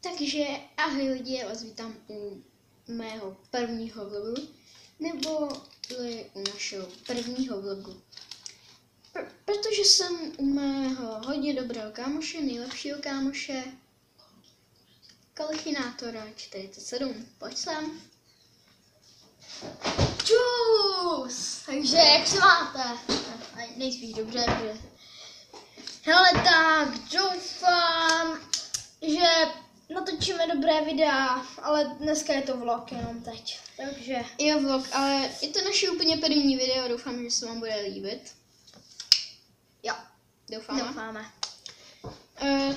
Takže ahoj lidi, já vás vítám u mého prvního vlogu, nebo u našeho prvního vlogu. Protože jsem u mého hodně dobrého kámoše, nejlepšího kámoše, Kalichinátora 47. Pojď sem. Čus! Takže jak se máte? Nejspíš dobře, že... Hele tak, doufám, že natočíme dobré videa, ale dneska je to vlog jenom teď, takže... Je vlog, ale je to naše úplně první video, doufám, že se vám bude líbit. Jo, doufáme.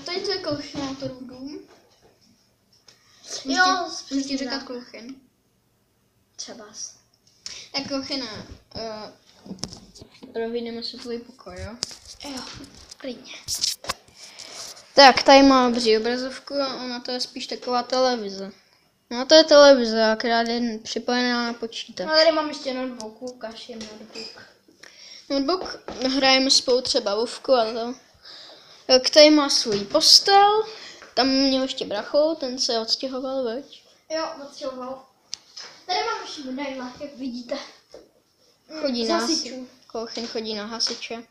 Tady to je Kalichinátorův dům. Můžete říkat Kalichin. Třeba. Tak Kalichina, provedeme si tvůj pokoj, jo? Jo, klidně. Tak, tady má obří obrazovku a ona to je spíš taková televize. No to je televize, akorát je připojená na počítač. No tady mám ještě notebook, ukáž jim notebook. Notebook, hrajeme spolu třeba Vovku a to. Tak tady má svůj postel, tam měl ještě bracho, ten se odstěhoval, veď? Jo, odstěhoval. Tady mám ještě medaile, jak vidíte. Chodí na hasiče. Kalichin chodí na hasiče.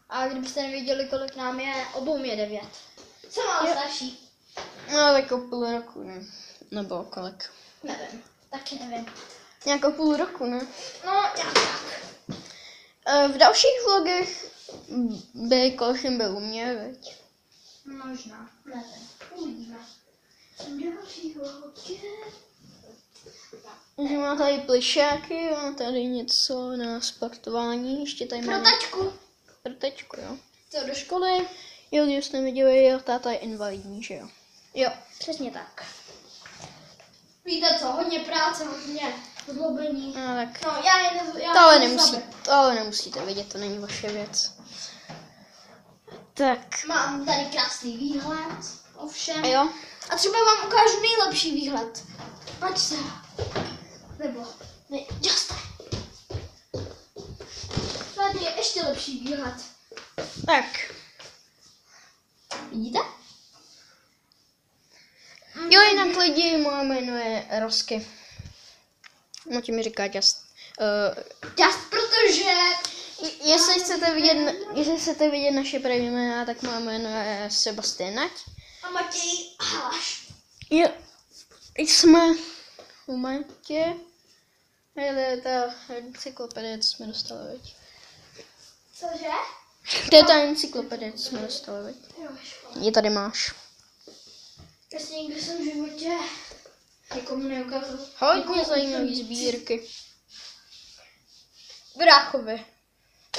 A kdybyste nevěděli, kolik nám je, obou je 9. Jsem ale starší. No tak o půl roku, ne? Nebo kolik? Nevím, taky nevím. Nějak o půl roku, ne? No, nějak tak. V dalších vlogech by Kalichin byl u mě, veď? Možná, nevím. Uvidíme. Další vlogy. Takže má tady plišáky, má tady něco na sportování, ještě tady máme... Protečku, jo. To do školy. Jo, když jste viděli, jeho táta je invalidní, že jo? Jo, přesně tak. Víte co, hodně práce, hodně zlobení. No tak. No, To ale nemusíte vidět, to není vaše věc. Tak. Mám tady krásný výhled, ovšem. Jo. A třeba vám ukážu nejlepší výhled. Pojď se. Nebo, ne, just. Tady je ještě lepší výhled. Tak. Vidíte? Jo, jinak lidi, moje jméno je Rosky. No ti mi říká Just. Just protože... Jestli chcete vidět naše první jména, tak moje jméno je Sebastian Nať. A Matěj Halaš. Jo, jsme u Matě. Je ta encyklopedie, co jsme dostali, veď? Cože? To je ta encyklopedie, co jsme dostali, veď? Jo, Je tady máš. Jestli nikdy jsem v životě někomu neukázal. Hodně zajímavé sbírky. Bráchovi.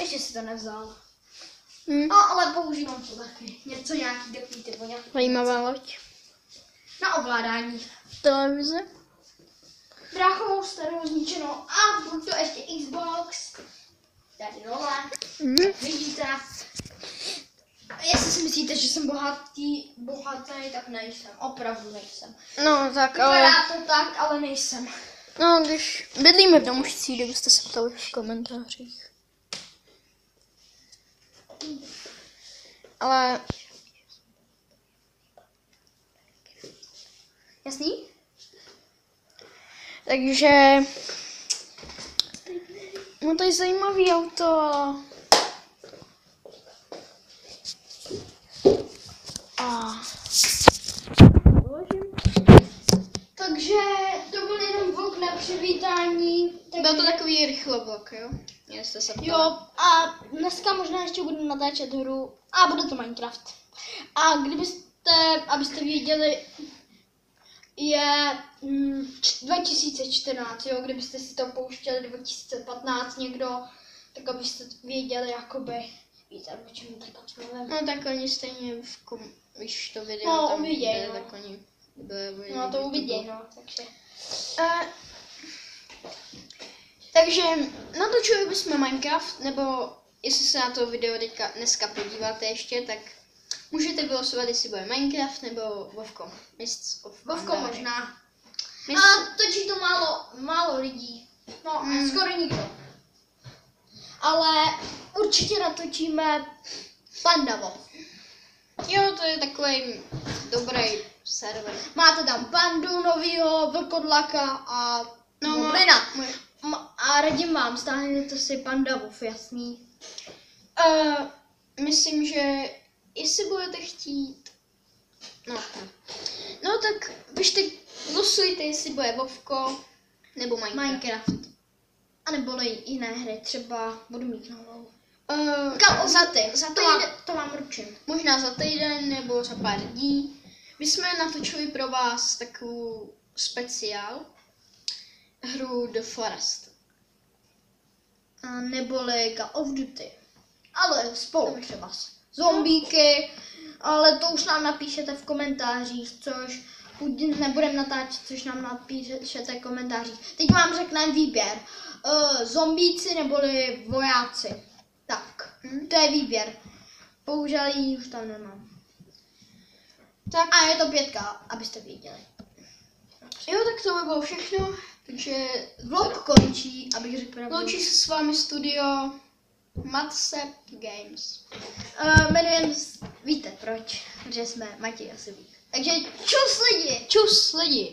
Ještě si to nevzal. No, ale používám to taky. Nějaký takový ty voňavky. Zajímavá loď. Na ovládání. Televize. Bráchovou starou zničenou a buď to ještě Xbox. Tady dole. Vidíte. Jestli si myslíte, že jsem bohatý, tak nejsem. Opravdu nejsem. No tak, Vypadá to tak, ale nejsem. No, když bydlíme v Domošcí, kdybyste se ptali v komentářích. Ale... Jasný? Takže... No to je zajímavý auto. Takže to byl jenom vlog na přivítání. Byl to takový rychlovlog, jo? Jestli se ptali. Jo, a dneska možná ještě budu natáčet hru a bude to Minecraft. A abyste věděli, je 2014, jo, kdybyste si to pouštěli 2015 někdo, tak abyste věděli, jakoby, víte, o čem teďka mluvím. No tak oni stejně, když to video No, tam uviděj, bude, no. tak oni bude No to uviděj, no, takže. Takže natočili bychom Minecraft, nebo jestli se na to video dneska podíváte ještě, tak můžete vylosovat, jestli bude Minecraft nebo Vovko. Vovko možná. A točí to málo lidí. No, skoro nikdo. Ale určitě natočíme Pandavo. Jo, to je takový dobrý server. Máte tam pandu novýho, vlkodlaka a goblina. A radím vám, stáhněte si Panda Wolf, jasný. Myslím, že jestli budete chtít, no tak běžte, losujte, jestli bude Vovko nebo Minecraft. A nebo jiné hry, třeba budu mít novou. Za To vám ručím. možná za týden nebo za pár dní. My jsme natočili pro vás takovou speciál hru The Forest. Neboli Call of Duty. Ale spolu třeba zombíky, ale to už nám napíšete v komentářích, což buď nebudeme natáčet, což nám napíšete v komentářích. Teď vám řekneme výběr. Zombíci neboli vojáci. Tak, to je výběr. Bohužel ji už tam nemám. Tak. A je to 5, abyste věděli. Jo, tak to by bylo všechno. Takže Vlog končí, abych řekl pravdu. loučí se s vámi studio Matsep Games. Jmenujeme, víte proč, protože jsme Matěj asi ví. Takže čus lidi! Čus lidi!